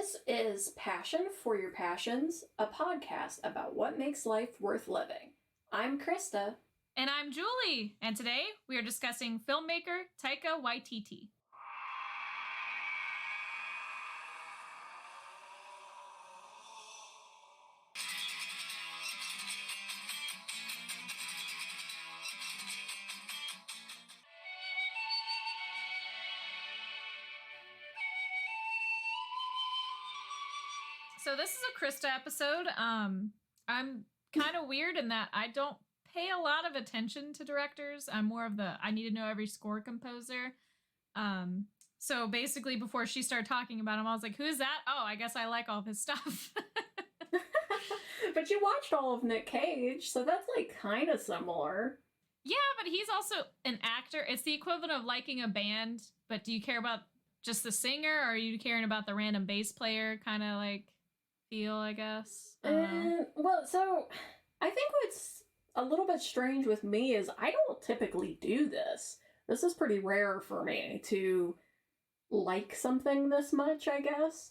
This is Passion for Your Passions, a podcast about what makes life worth living. I'm Krista. And I'm Julie. And today we are discussing filmmaker Taika Waititi. So this is a Krista episode. I'm kind of weird in that I don't pay a lot of attention to directors. I'm more of the I need to know every score composer. So basically before she started talking about him, I was like, who's that? Oh, I guess I like all of his stuff. But you watched all of Nick Cage, so that's like kind of similar. Yeah, but he's also an actor. It's the equivalent of liking a band, but do you care about just the singer, or are you caring about the random bass player kind of like feel, I guess? Well, so I think what's a little bit strange with me is I don't typically do this. This is pretty rare for me to like something this much, I guess.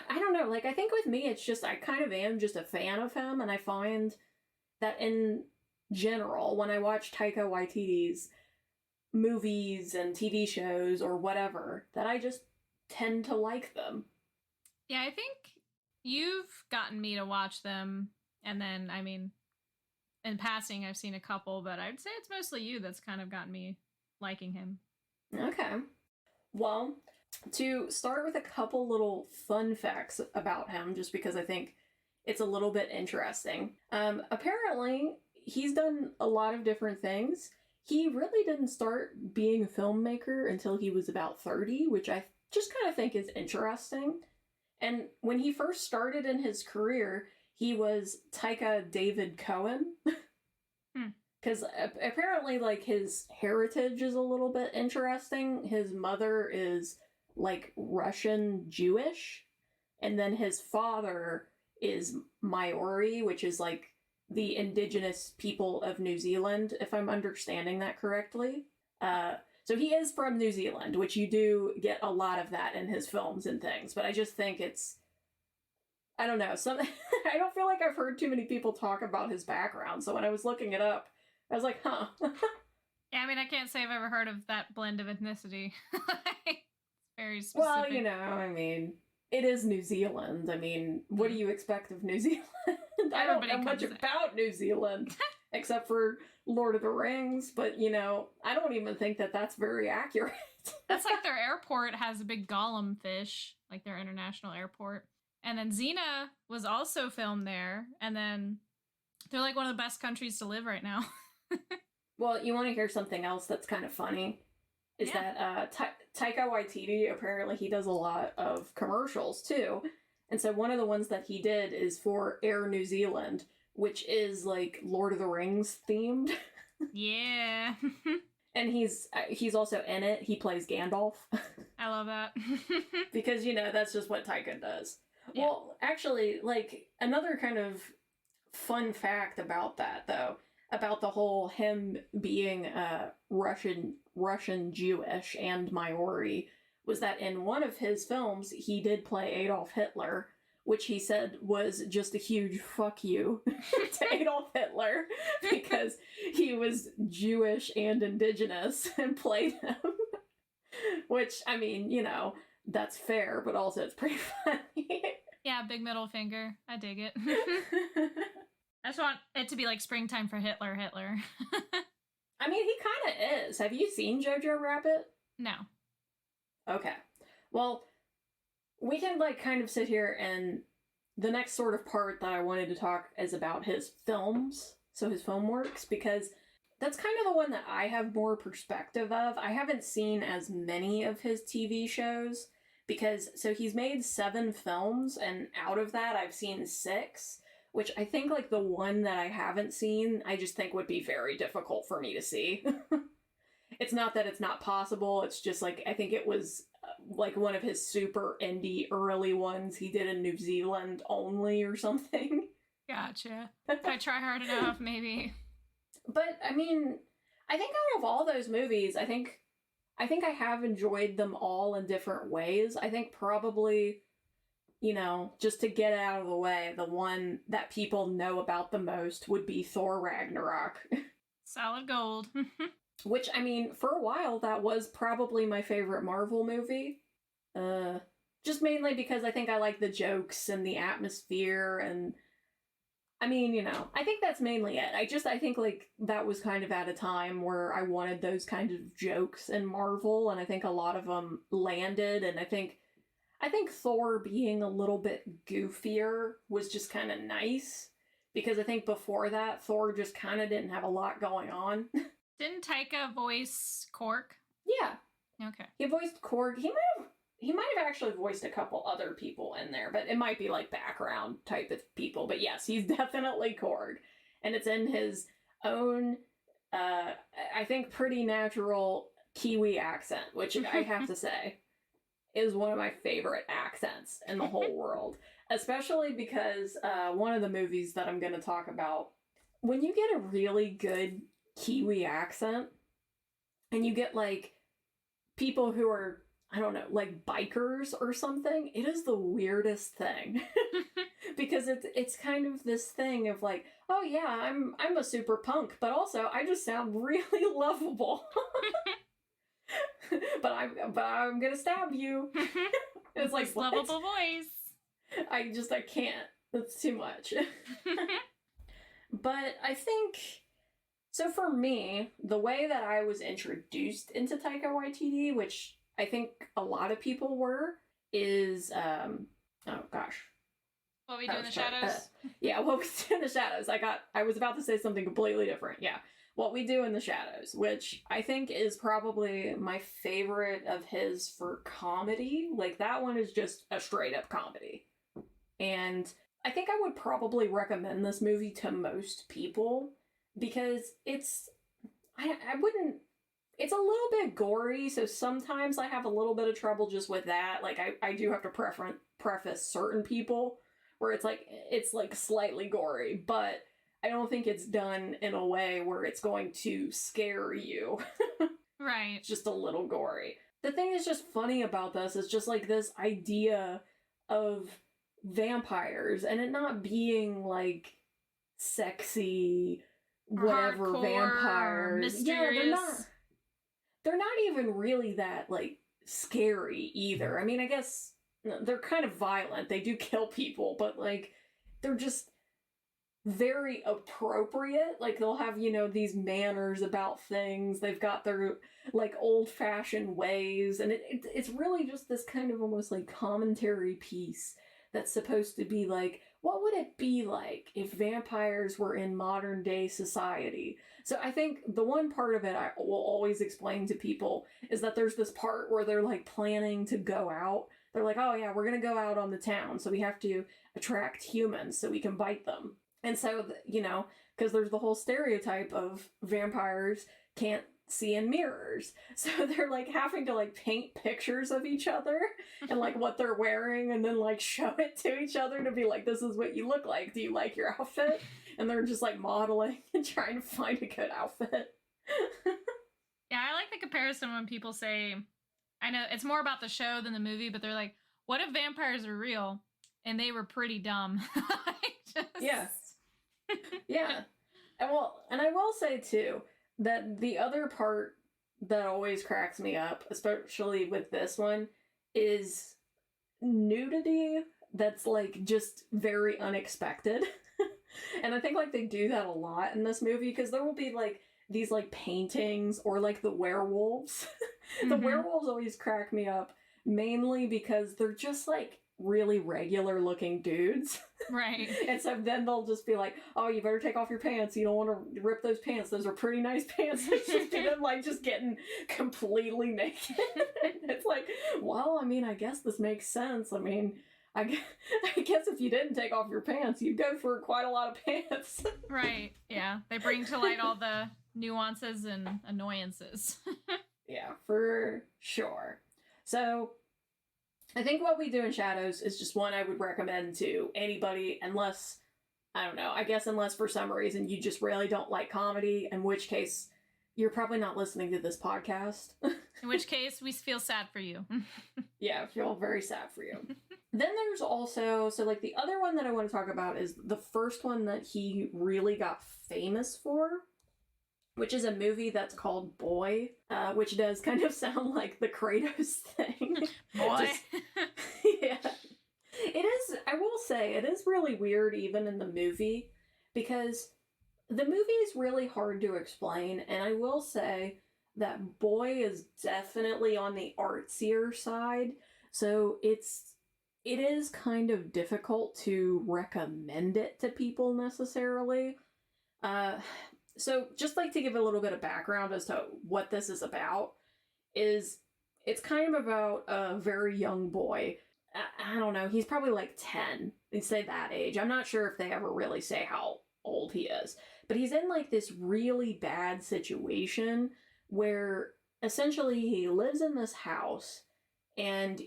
I don't know, like I think with me it's just I kind of am just a fan of him, and I find that in general when I watch Taika Waititi's movies and TV shows or whatever, that I just tend to like them. Yeah, I think you've gotten me to watch them, and then, I mean, in passing, I've seen a couple, but I'd say it's mostly you that's kind of gotten me liking him. Okay. Well, to start with a couple little fun facts about him, just because I think it's a little bit interesting. Apparently, he's done a lot of different things. He really didn't start being a filmmaker until he was about 30, which I just kind of think is interesting. And when he first started in his career, he was Taika David Cohen. Because apparently, like, his heritage is a little bit interesting. His mother is, like, Russian Jewish. And then his father is Maori, which is, like, the indigenous people of New Zealand, if I'm understanding that correctly. So he is from New Zealand, which you do get a lot of that in his films and things. But I just think it's, I don't know, I don't feel like I've heard too many people talk about his background. So when I was looking it up, I was like, huh. Yeah, I mean, I can't say I've ever heard of that blend of ethnicity. It's very specific. Well, you know, I mean, it is New Zealand. I mean, what do you expect of New Zealand? I don't know much about New Zealand, except for Lord of the Rings, but, you know, I don't even think that that's very accurate. That's like their airport has a big Gollum fish, like their international airport. And then Xena was also filmed there, and then they're like one of the best countries to live right now. Well, you want to hear something else that's kind of funny? Is that Taika Waititi, apparently he does a lot of commercials too. And so one of the ones that he did is for Air New Zealand, which is like Lord of the Rings themed. Yeah. And he's also in it. He plays Gandalf. I love that. Because, you know, that's just what Taika does. Yeah. Well, actually, like, another kind of fun fact about that, though, about the whole him being Russian Jewish and Maori, was that in one of his films, he did play Adolf Hitler, which he said was just a huge fuck you to Adolf Hitler, because he was Jewish and indigenous and played him. Which, I mean, you know, that's fair, but also it's pretty funny. Yeah, big middle finger. I dig it. I just want it to be like springtime for Hitler. I mean, he kind of is. Have you seen JoJo Rabbit? No. Okay. Well, we can, like, kind of sit here, and the next sort of part that I wanted to talk is about his films, so his film works, because that's kind of the one that I have more perspective of. I haven't seen as many of his TV shows, because, so he's made 7 films, and out of that I've seen 6, which I think, like, the one that I haven't seen, I just think would be very difficult for me to see. It's not that it's not possible, it's just, like, I think it was, like, one of his super indie early ones he did in New Zealand only or something. Gotcha. If I try hard enough, maybe. But, I mean, I think out of all those movies, I think I have enjoyed them all in different ways. I think probably you know, just to get it out of the way, the one that people know about the most would be Thor Ragnarok. Solid gold. Which, I mean, for a while, that was probably my favorite Marvel movie. Just mainly because I think I like the jokes and the atmosphere, and I mean, you know, I think that's mainly it. I think, like, that was kind of at a time where I wanted those kinds of jokes in Marvel, and I think a lot of them landed, and I think Thor being a little bit goofier was just kind of nice, because I think before that, Thor just kind of didn't have a lot going on. Didn't Taika voice Korg? Yeah. Okay. He voiced Korg. He might have actually voiced a couple other people in there, but it might be like background type of people. But yes, he's definitely Korg. And it's in his own, I think, pretty natural Kiwi accent, which I have to say is one of my favorite accents in the whole world. Especially because one of the movies that I'm going to talk about, when you get a really good Kiwi accent, and you get, like, people who are, I don't know, like bikers or something, it is the weirdest thing. Because it's kind of this thing of like, oh yeah, I'm a super punk, but also I just sound really lovable. but I'm gonna stab you. It's like, lovable voice. I can't. That's too much. But I think, so for me, the way that I was introduced into Taika Waititi, which I think a lot of people were, is, oh gosh. What we do in the shadows? Yeah, what we do in the shadows. I was about to say something completely different. Yeah. What we do in the shadows, which I think is probably my favorite of his for comedy. Like, that one is just a straight up comedy. And I think I would probably recommend this movie to most people because it's a little bit gory, so sometimes I have a little bit of trouble just with that. Like, I do have to preface certain people where it's like slightly gory, but I don't think it's done in a way where it's going to scare you. Right. It's just a little gory. The thing that's just funny about this is just like this idea of vampires and it not being like sexy, whatever, hardcore, vampires. mysterious. Yeah, they're not even really that like scary either. I mean, I guess they're kind of violent. They do kill people, but like they're just very appropriate. Like, they'll have, you know, these manners about things. They've got their like old-fashioned ways, and it's really just this kind of almost like commentary piece that's supposed to be like, what would it be like if vampires were in modern day society? So I think the one part of it I will always explain to people is that there's this part where they're like planning to go out. They're like, oh yeah, we're gonna go out on the town, so we have to attract humans so we can bite them. And so, you know, because there's the whole stereotype of vampires can't see in mirrors. So they're like having to like paint pictures of each other and like what they're wearing and then like show it to each other to be like, this is what you look like. Do you like your outfit? And they're just like modeling and trying to find a good outfit. Yeah, I like the comparison when people say, I know it's more about the show than the movie, but they're like, what if vampires are real? And they were pretty dumb. Yeah. Yeah. And I will say too, that the other part that always cracks me up, especially with this one, is nudity that's like just very unexpected. And I think like they do that a lot in this movie because there will be like these like paintings or like the werewolves. The werewolves always crack me up mainly because they're just like really regular looking dudes. Right. And so then they'll just be like, oh, you better take off your pants. You don't want to rip those pants. Those are pretty nice pants. It's just them like just getting completely naked. It's like, well, I mean, I guess this makes sense. I mean, I guess if you didn't take off your pants, you'd go for quite a lot of pants. Right. Yeah. They bring to light all the nuances and annoyances. Yeah, for sure. So I think what we do in Shadows is just one I would recommend to anybody, unless, I don't know, I guess unless for some reason you just really don't like comedy, in which case you're probably not listening to this podcast. In which case we feel sad for you. Yeah, I feel very sad for you. Then there's also, so like the other one that I want to talk about is the first one that he really got famous for, which is a movie that's called Boy, which does kind of sound like the Kratos thing. Boy. Yeah. It is, I will say, it is really weird even in the movie, because the movie is really hard to explain, and I will say that Boy is definitely on the artsier side, so it is kind of difficult to recommend it to people necessarily. So just like to give a little bit of background as to what this is about, is it's kind of about a very young boy. I don't know, he's probably like 10. They say that age. I'm not sure if they ever really say how old he is. But he's in like this really bad situation where essentially he lives in this house and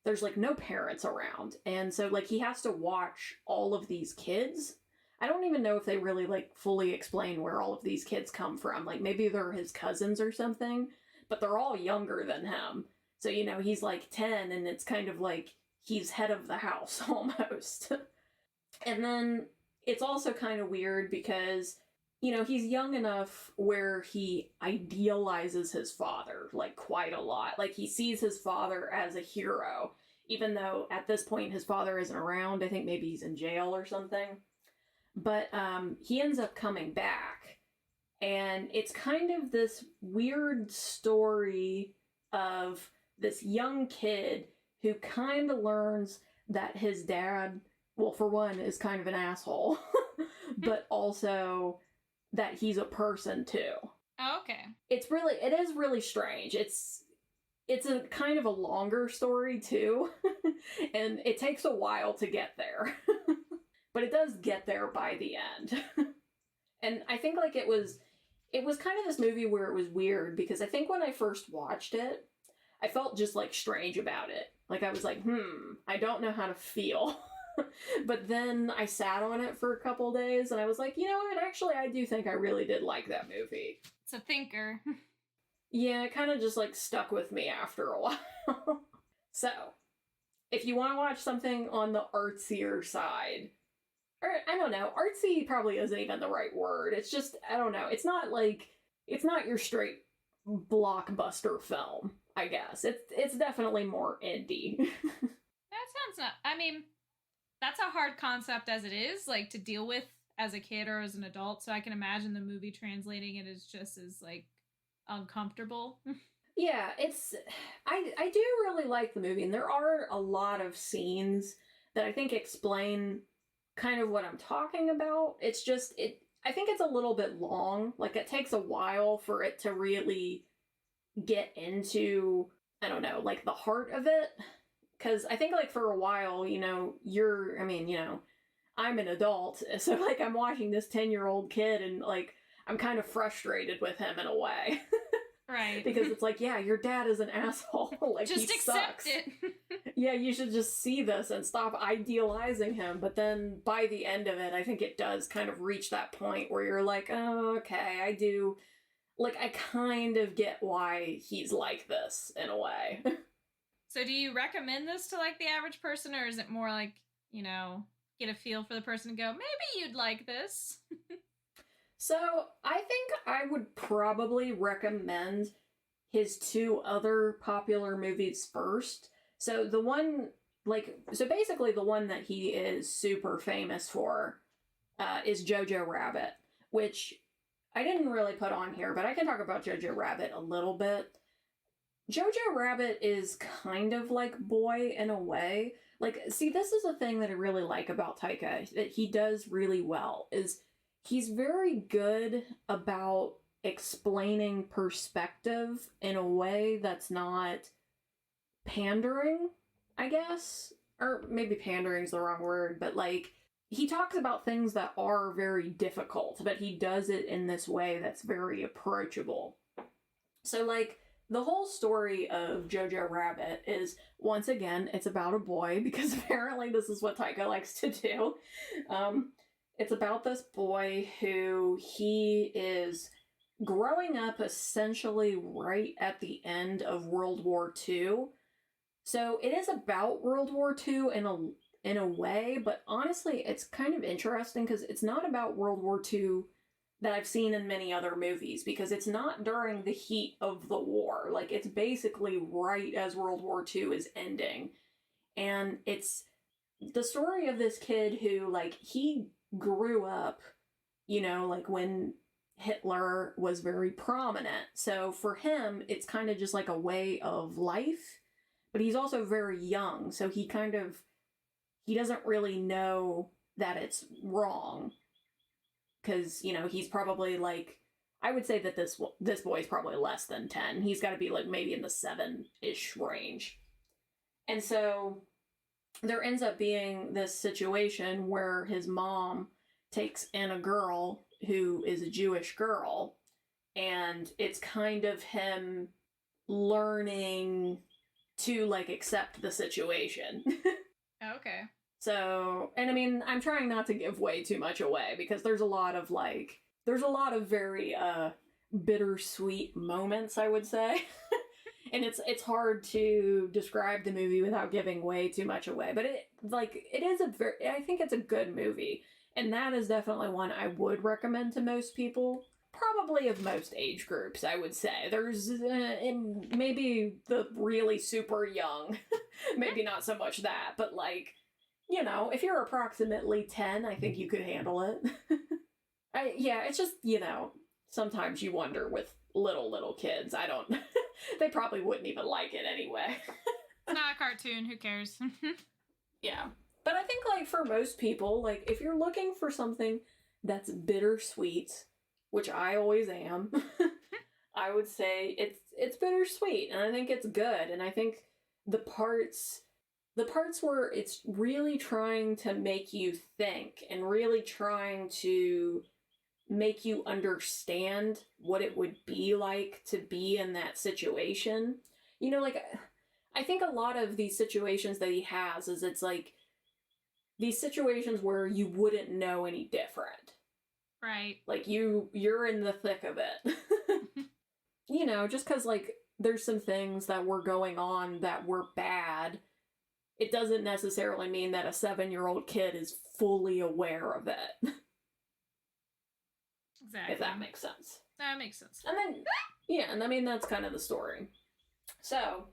there's like no parents around. And so like he has to watch all of these kids. I don't even know if they really like fully explain where all of these kids come from. Like maybe they're his cousins or something, but they're all younger than him. So, you know, he's like 10 and it's kind of like he's head of the house almost. And then it's also kind of weird because, you know, he's young enough where he idealizes his father, like, quite a lot. Like, he sees his father as a hero, even though at this point his father isn't around. I think maybe he's in jail or something. But he ends up coming back, and it's kind of this weird story of this young kid who kind of learns that his dad, well, for one, is kind of an asshole, but also that he's a person too. Oh, okay. It is really strange. It's a kind of a longer story too, and it takes a while to get there. But it does get there by the end. And I think like it was kind of this movie where it was weird because I think when I first watched it, I felt just like strange about it. Like I was like, I don't know how to feel. But then I sat on it for a couple days and I was like, you know what? Actually, I do think I really did like that movie. It's a thinker. Yeah, it kind of just like stuck with me after a while. So, if you want to watch something on the artsier side, or I don't know, artsy probably isn't even the right word. It's just, I don't know. It's not your straight blockbuster film, I guess. It's definitely more indie. That sounds not, I mean, that's a hard concept as it is, like, to deal with as a kid or as an adult, so I can imagine the movie translating it as just as, like, uncomfortable. Yeah, I do really like the movie, and there are a lot of scenes that I think explain kind of what I'm talking about. It's just, I think it's a little bit long. Like, it takes a while for it to really get into, I don't know, like, the heart of it. Because I think, like, for a while, you know, I'm an adult, so, like, I'm watching this 10-year-old kid, and, like, I'm kind of frustrated with him in a way. Right. Because it's like, yeah, your dad is an asshole. Like, just he accept sucks. it. Yeah, you should just see this and stop idealizing him. But then by the end of it, I think it does kind of reach that point where you're like, oh, okay, I do. Like, I kind of get why he's like this in a way. So do you recommend this to, like, the average person, or is it more like, you know, get a feel for the person and go, maybe you'd like this? So, I think I would probably recommend his two other popular movies first. So basically the one that he is super famous for is JoJo Rabbit, which I didn't really put on here, but I can talk about JoJo Rabbit a little bit. JoJo Rabbit is kind of like Boy in a way. Like, see, this is a thing that I really like about Taika, that he does really well, is he's very good about explaining perspective in a way that's not pandering, I guess. Or maybe pandering's the wrong word, but like, he talks about things that are very difficult, but he does it in this way that's very approachable. So, like, the whole story of JoJo Rabbit is, once again, it's about a boy, because apparently this is what Taika likes to do. It's about this boy who he is growing up essentially right at the end of World War II. So it is about World War II in a way, but honestly, it's kind of interesting because it's not about World War II that I've seen in many other movies, because it's not during the heat of the war. Like, it's basically right as World War II is ending. And it's the story of this kid who, like, he grew up, you know, like when Hitler was very prominent. So for him, it's kind of just like a way of life. But he's also very young, so he doesn't really know that it's wrong. Because, you know, he's probably like, I would say that this boy's probably less than 10. He's got to be like maybe in the 7-ish range. And so there ends up being this situation where his mom takes in a girl who is a Jewish girl, and it's kind of him learning to, like, accept the situation. Okay. So, and I mean, I'm trying not to give way too much away, because there's a lot of very bittersweet moments, I would say. And it's hard to describe the movie without giving way too much away, but I think it's a good movie, and that is definitely one I would recommend to most people. Probably of most age groups, I would say. There's maybe the really super young, maybe not so much that, but like, you know, if you're approximately 10, I think you could handle it. It's just, you know, sometimes you wonder with little kids. They probably wouldn't even like it anyway. It's not a cartoon, who cares? Yeah. But I think, like, for most people, like, if you're looking for something that's bittersweet, which I always am, I would say it's bittersweet, and I think it's good, and I think the parts where it's really trying to make you think and really trying to make you understand what it would be like to be in that situation. You know, like, I think a lot of these situations that he has is, it's like these situations where you wouldn't know any different. Right. Like, you're in the thick of it. You know, just because, like, there's some things that were going on that were bad, it doesn't necessarily mean that a 7-year-old kid is fully aware of it. Exactly. If that makes sense. That makes sense. And then, yeah, and I mean, that's kind of the story. So,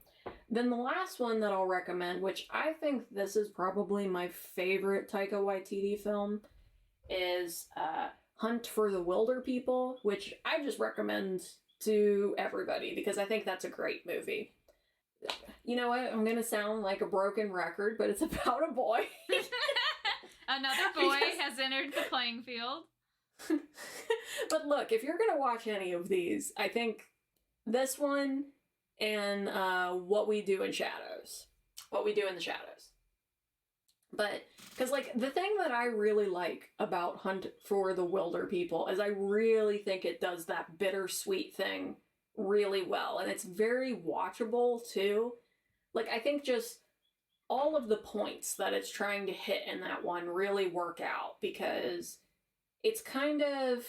then the last one that I'll recommend, which I think this is probably my favorite Taika Waititi film, is Hunt for the Wilder People, which I just recommend to everybody because I think that's a great movie. You know what? I'm going to sound like a broken record, but it's about a boy. Another boy has entered the playing field. But look, if you're going to watch any of these, I think this one and What We Do in the Shadows. But, because, like, the thing that I really like about Hunt for the Wilder People is I really think it does that bittersweet thing really well. And it's very watchable, too. Like, I think just all of the points that it's trying to hit in that one really work out, because it's kind of...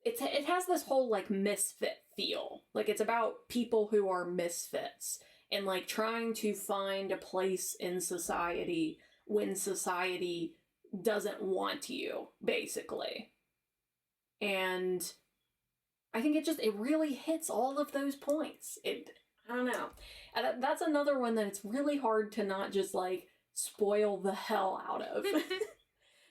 It has this whole, like, misfit feel. Like, it's about people who are misfits and, like, trying to find a place in society when society doesn't want you, basically. And I think it really hits all of those points. I don't know. And that's another one that it's really hard to not just, like, spoil the hell out of.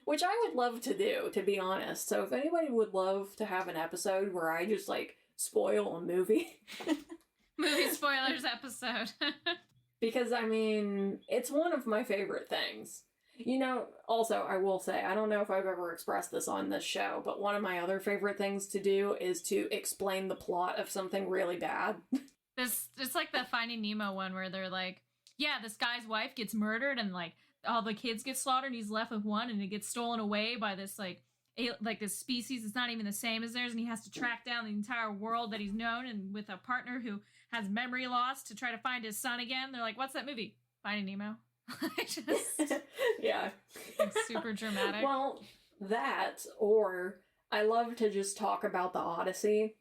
Which I would love to do, to be honest. So if anybody would love to have an episode where I just, like, spoil a movie. Movie spoilers episode. Because, I mean, it's one of my favorite things. You know, also, I will say, I don't know if I've ever expressed this on this show, but one of my other favorite things to do is to explain the plot of something really bad. It's like the Finding Nemo one where they're like, yeah, this guy's wife gets murdered and, like, all the kids get slaughtered and he's left with one and it gets stolen away by this, like this species that's not even the same as theirs, and he has to track down the entire world that he's known, and with a partner who has memory loss to try to find his son again. They're like, what's that movie? Finding Nemo. Yeah. It's super dramatic. Well, that, or I love to just talk about the Odyssey,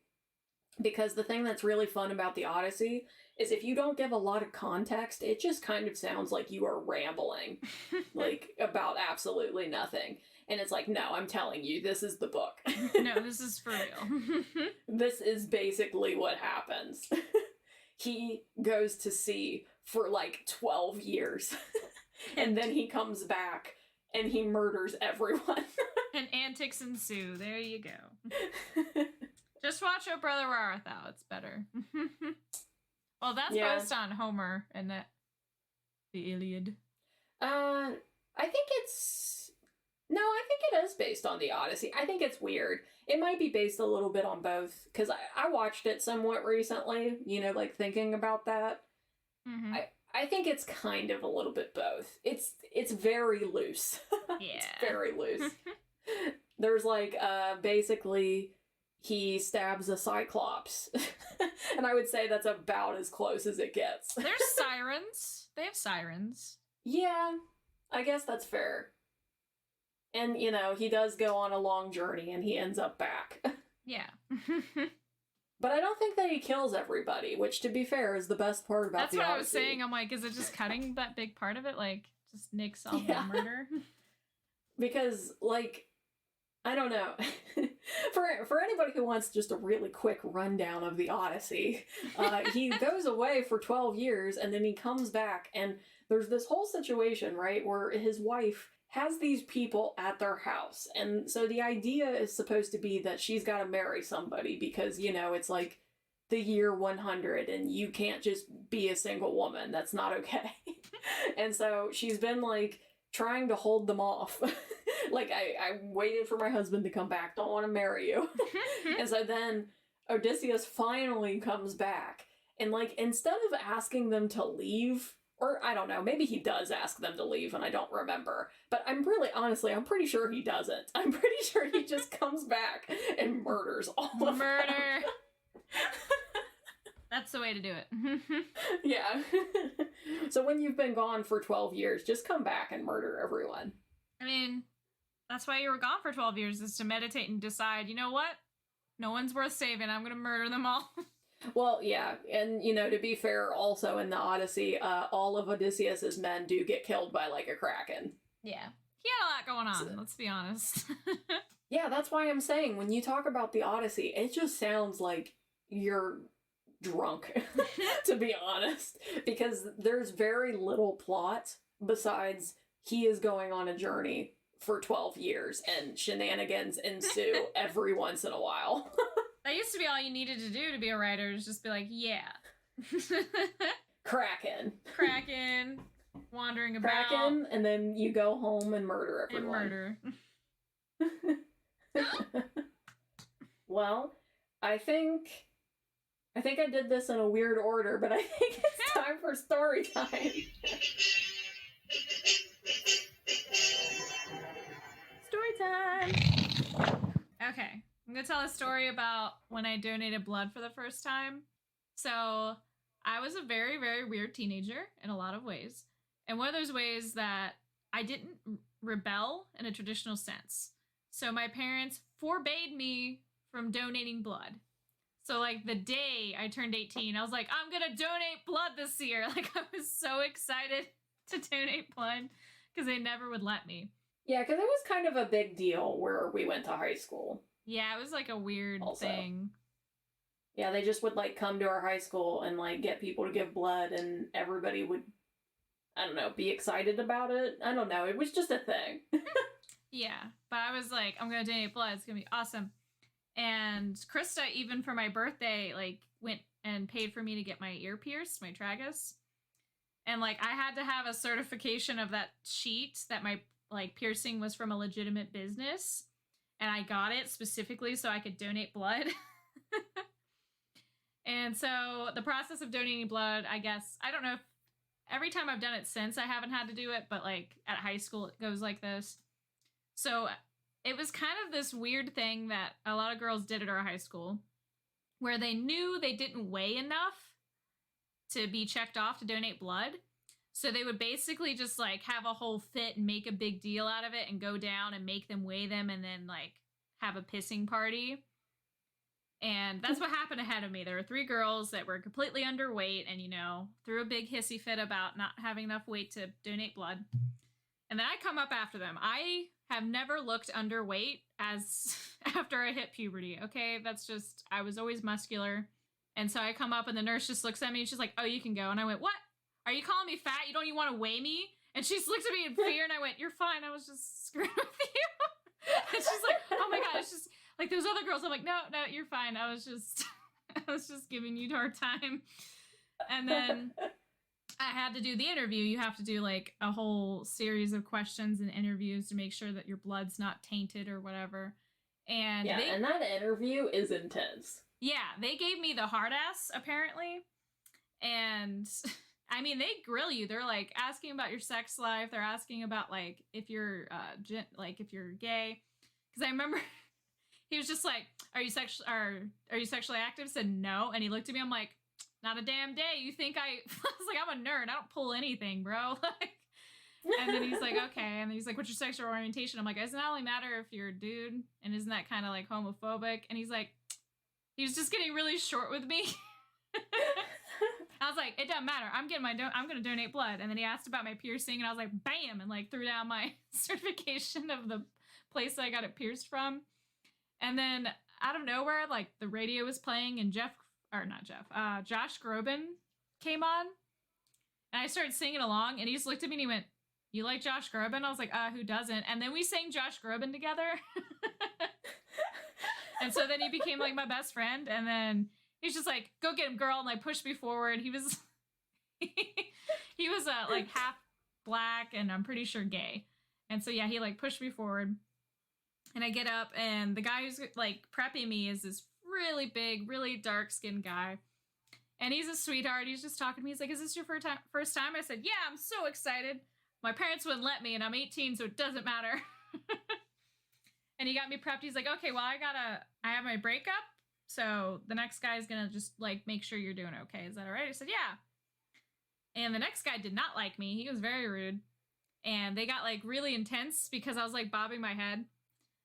because the thing that's really fun about the Odyssey is if you don't give a lot of context, it just kind of sounds like you are rambling, like, about absolutely nothing. And it's like, no, I'm telling you, this is the book. No, this is for real. This is basically what happens. He goes to sea for like 12 years. And then he comes back and he murders everyone. And antics ensue. There you go. Just watch Oh Brother, Where Art Thou? It's better. Well, that's based on Homer and the Iliad. I think it's... No, I think it is based on the Odyssey. I think it's weird. It might be based a little bit on both, because I watched it somewhat recently, you know, like, thinking about that. Mm-hmm. I think it's kind of a little bit both. It's very loose. Yeah. It's very loose. There's, like, basically, he stabs a Cyclops. And I would say that's about as close as it gets. There's sirens. They have sirens. Yeah, I guess that's fair. And, you know, he does go on a long journey and he ends up back. Yeah. But I don't think that he kills everybody, which, to be fair, is the best part about the Odyssey. That's what I was saying. I'm like, is it just cutting that big part of it? Like, just nix all the murder? Because, like, I don't know. For anybody who wants just a really quick rundown of the Odyssey, he goes away for 12 years and then he comes back, and there's this whole situation, right, where his wife has these people at their house. And so the idea is supposed to be that she's got to marry somebody because, you know, it's like the year 100 and you can't just be a single woman. That's not okay. And so she's been, like, trying to hold them off. Like, I waited for my husband to come back. Don't want to marry you. And so then Odysseus finally comes back. And, like, instead of asking them to leave, or I don't know, maybe he does ask them to leave and I don't remember. But I'm pretty sure he doesn't. I'm pretty sure he just comes back and murders all of them. Murder. That's the way to do it. Yeah. So when you've been gone for 12 years, just come back and murder everyone. I mean, that's why you were gone for 12 years, is to meditate and decide, you know what? No one's worth saving. I'm going to murder them all. Well, yeah, and, you know, to be fair, also in the Odyssey, all of Odysseus's men do get killed by, like, a kraken. Yeah. He had a lot going on, let's be honest. Yeah, that's why I'm saying, when you talk about the Odyssey, it just sounds like you're drunk, to be honest. Because there's very little plot besides he is going on a journey for 12 years and shenanigans ensue every once in a while. That used to be all you needed to do to be a writer, is just be like, yeah. Kraken, wandering about. Kraken, and then you go home and murder everyone. And murder. Well, I think I did this in a weird order, but I think it's time for story time. Story time! Okay. I'm going to tell a story about when I donated blood for the first time. So, I was a very, very weird teenager in a lot of ways. And one of those ways that I didn't rebel in a traditional sense. So, my parents forbade me from donating blood. So, like, the day I turned 18, I was like, I'm going to donate blood this year. Like, I was so excited to donate blood because they never would let me. Yeah, because it was kind of a big deal where we went to high school. Yeah, it was like a weird thing. Yeah, they just would, like, come to our high school and, like, get people to give blood, and everybody would, I don't know, be excited about it. I don't know. It was just a thing. Yeah, but I was like, I'm going to donate blood. It's going to be awesome. And Krista, even for my birthday, like, went and paid for me to get my ear pierced, my tragus. And, like, I had to have a certification of that sheet that my, like, piercing was from a legitimate business. And I got it specifically so I could donate blood. And so the process of donating blood, I guess, I don't know if every time I've done it since I haven't had to do it, but, like, at high school it goes like this. So it was kind of this weird thing that a lot of girls did at our high school where they knew they didn't weigh enough to be checked off to donate blood. So they would basically just, like, have a whole fit and make a big deal out of it and go down and make them weigh them and then, like, have a pissing party. And that's what happened ahead of me. There were 3 girls that were completely underweight and, threw a big hissy fit about not having enough weight to donate blood. And then I come up after them. I have never looked underweight as after I hit puberty, okay? That's just, I was always muscular. And so I come up and the nurse just looks at me and she's like, oh, you can go. And I went, what? Are you calling me fat? You don't even want to weigh me? And she looked at me in fear and I went, you're fine. I was just screwing with you. And she's like, oh my God, it's just like those other girls. I'm like, no, you're fine. I was just giving you a hard time. And then I had to do the interview. You have to do like a whole series of questions and interviews to make sure that your blood's not tainted or whatever. And and that interview is intense. Yeah, they gave me the hard ass apparently. And I mean, they grill you. They're like asking about your sex life. They're asking about like if you're if you're gay. Because I remember he was just like, "Are you sexually active?" I said no, and he looked at me. I'm like, "Not a damn day. You think I?" I was like, "I'm a nerd. I don't pull anything, bro." And then he's like, "Okay." And then he's like, "What's your sexual orientation?" I'm like, "Doesn't that only matter if you're a dude? And isn't that kind of like homophobic?" And he's like, he was just getting really short with me. I was like, it doesn't matter. I'm going to donate blood. And then he asked about my piercing and I was like, bam, and like threw down my certification of the place I got it pierced from. And then out of nowhere, like the radio was playing and Josh Groban came on and I started singing along and he just looked at me and he went, you like Josh Groban? I was like, who doesn't? And then we sang Josh Groban together. And so then he became like my best friend. And then he's just like, go get him, girl. And like pushed me forward. He was, he was like half black and I'm pretty sure gay. And so, yeah, he like pushed me forward and I get up and the guy who's like prepping me is this really big, really dark skinned guy. And he's a sweetheart. He's just talking to me. He's like, is this your first time? I said, yeah, I'm so excited. My parents wouldn't let me and I'm 18, so it doesn't matter. And he got me prepped. He's like, okay, well, I have my breakup. So the next guy's going to just like make sure you're doing okay. Is that all right? I said, yeah. And the next guy did not like me. He was very rude. And they got like really intense because I was like bobbing my head.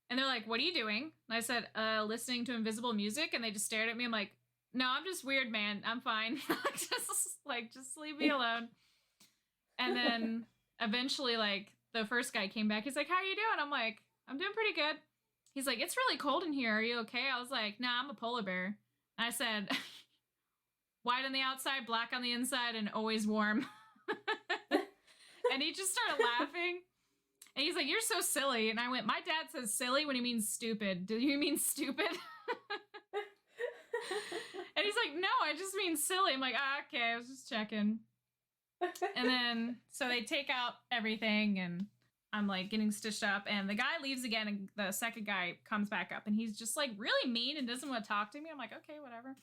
And they're like, what are you doing? And I said, listening to invisible music. And they just stared at me. I'm like, no, I'm just weird, man. I'm fine. just leave me alone. And then eventually like the first guy came back. He's like, how are you doing? I'm like, I'm doing pretty good. He's like, it's really cold in here. Are you okay? I was like, nah, I'm a polar bear. And I said, white on the outside, black on the inside, and always warm. And he just started laughing. And he's like, you're so silly. And I went, my dad says silly when he means stupid. Do you mean stupid? And he's like, no, I just mean silly. I'm like, okay, I was just checking. And then, so they take out everything and I'm like getting stitched up and the guy leaves again and the second guy comes back up and he's just like really mean and doesn't want to talk to me. I'm like, okay, whatever.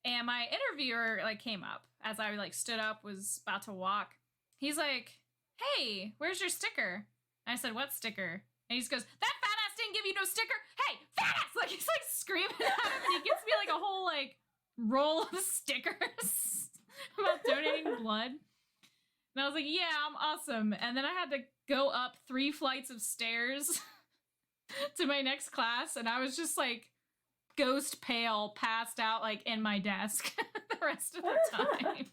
And my interviewer like came up as I like stood up, was about to walk. He's like, hey, where's your sticker? And I said, what sticker? And he just goes, that fat ass didn't give you no sticker. Hey, fat ass! Like he's like screaming at him and he gives me like a whole like roll of stickers about donating blood. And I was like, yeah, I'm awesome. And then I had to go up 3 flights of stairs to my next class. And I was just like ghost pale, passed out like in my desk the rest of the time.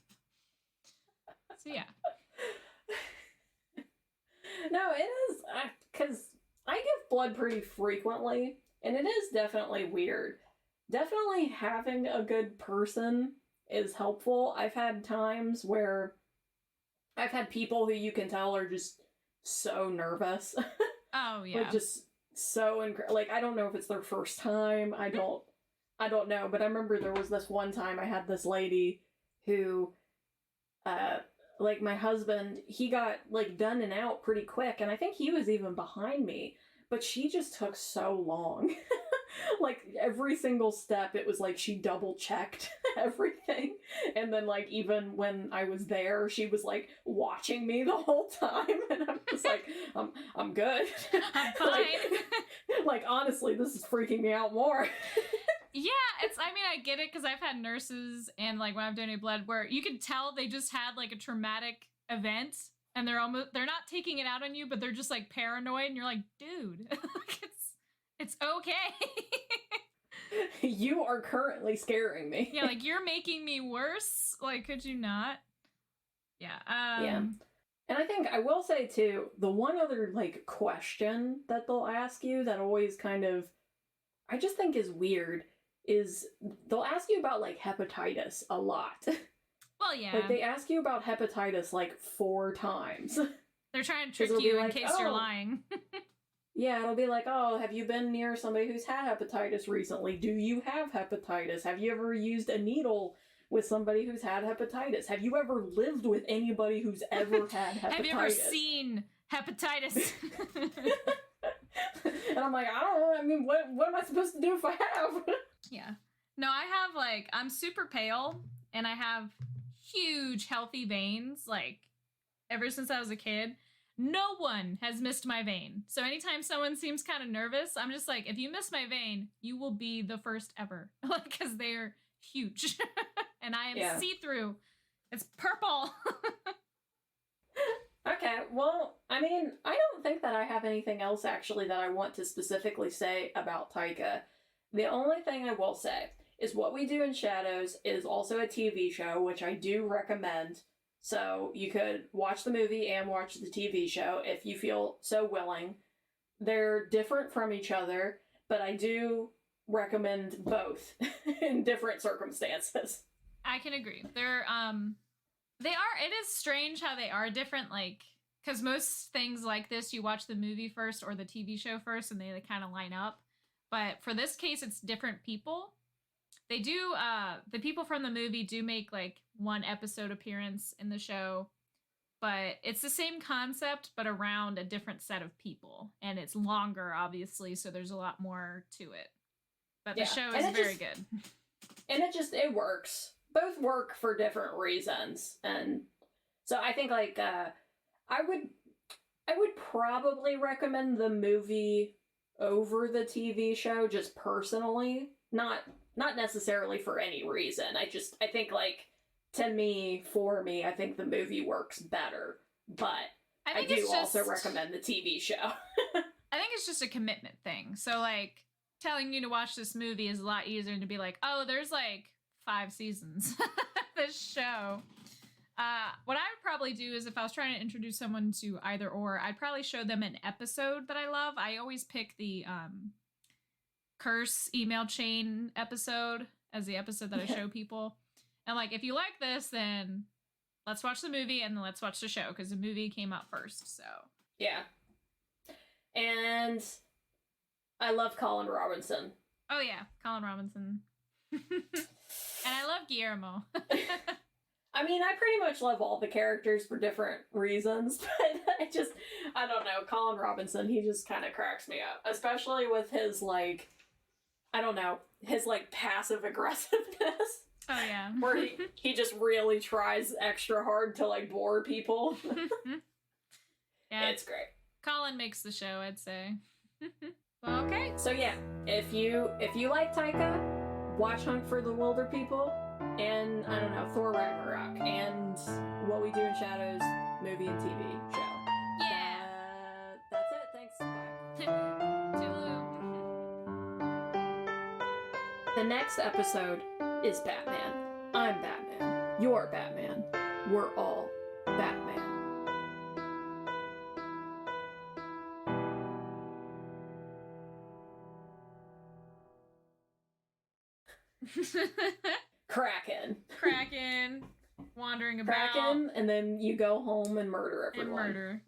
So yeah. No, it is, because I give blood pretty frequently. And it is definitely weird. Definitely having a good person is helpful. I've had times where I've had people who you can tell are just so nervous. Oh, yeah. Like, just so, like, I don't know if it's their first time. I don't know. But I remember there was this one time I had this lady who, like, my husband, he got, like, done and out pretty quick. And I think he was even behind me. But she just took so long. Like, every single step, it was like she double-checked everything. And then, like, even when I was there, she was, like, watching me the whole time. And I'm just like, I'm good. I'm fine. like, honestly, this is freaking me out more. Yeah, I get it, because I've had nurses, and, like, when I've donated blood, where you can tell they just had, like, a traumatic event, and they're not taking it out on you, but they're just, like, paranoid, and you're like, dude, like, it's okay. You are currently scaring me. Yeah, like, you're making me worse. Like, could you not? Yeah. Yeah. And I think I will say too, the one other like question that they'll ask you that always kind of I just think is weird is they'll ask you about like hepatitis a lot. Well, yeah. Like they ask you about hepatitis like 4 times. They're trying to trick you in like, case you're lying. Yeah, it'll be like, oh, have you been near somebody who's had hepatitis recently? Do you have hepatitis? Have you ever used a needle with somebody who's had hepatitis? Have you ever lived with anybody who's ever had hepatitis? Have you ever seen hepatitis? And I'm like, I don't know. I mean, what am I supposed to do if I have? Yeah. No, I have, like, I'm super pale, and I have huge, healthy veins, like, ever since I was a kid. No one has missed my vein. So anytime someone seems kind of nervous, I'm just like, if you miss my vein, you will be the first ever. Like, because they're huge. And I am see-through. It's purple. Okay, well, I mean, I don't think that I have anything else, actually, that I want to specifically say about Taika. The only thing I will say is What We Do in Shadows is also a TV show, which I do recommend. So you could watch the movie and watch the TV show if you feel so willing. They're different from each other, but I do recommend both in different circumstances. I can agree. It is strange how they are different, like, because most things like this, you watch the movie first or the TV show first, and they kind of line up. But for this case, it's different people. They do, the people from the movie do make, like, 1 episode appearance in the show, but it's the same concept, but around a different set of people. And it's longer, obviously, so there's a lot more to it. But the show is very good. And it works. Both work for different reasons. And so I think, like, I would probably recommend the movie over the TV show, just personally. Not necessarily for any reason. I think, like, for me, I think the movie works better. But I do also recommend the TV show. I think it's just a commitment thing. So, like, telling you to watch this movie is a lot easier than to be like, oh, there's, like, 5 seasons this show. What I would probably do is if I was trying to introduce someone to either or, I'd probably show them an episode that I love. I always pick the curse email chain episode as the episode that I show people. And like, if you like this, then let's watch the movie and then let's watch the show because the movie came out first. So yeah. And I love Colin Robinson. Oh yeah, Colin Robinson. And I love Guillermo. I mean, I pretty much love all the characters for different reasons, but I don't know, Colin Robinson, he just kind of cracks me up. Especially with his, like, I don't know, his, like, passive aggressiveness. Oh, yeah. Where he just really tries extra hard to, like, bore people. Yeah. It's great. Colin makes the show, I'd say. Well, okay. So, yeah, if you like Taika, watch Hunt for the Wilder People, and, I don't know, Thor Ragnarok, and What We Do in Shadows movie and TV show. Yeah. That's it. Thanks. Bye. Toodaloo. The next episode is Batman. I'm Batman. You're Batman. We're all Batman. Kraken. Wandering about. Kraken, and then you go home and murder everyone. And murder.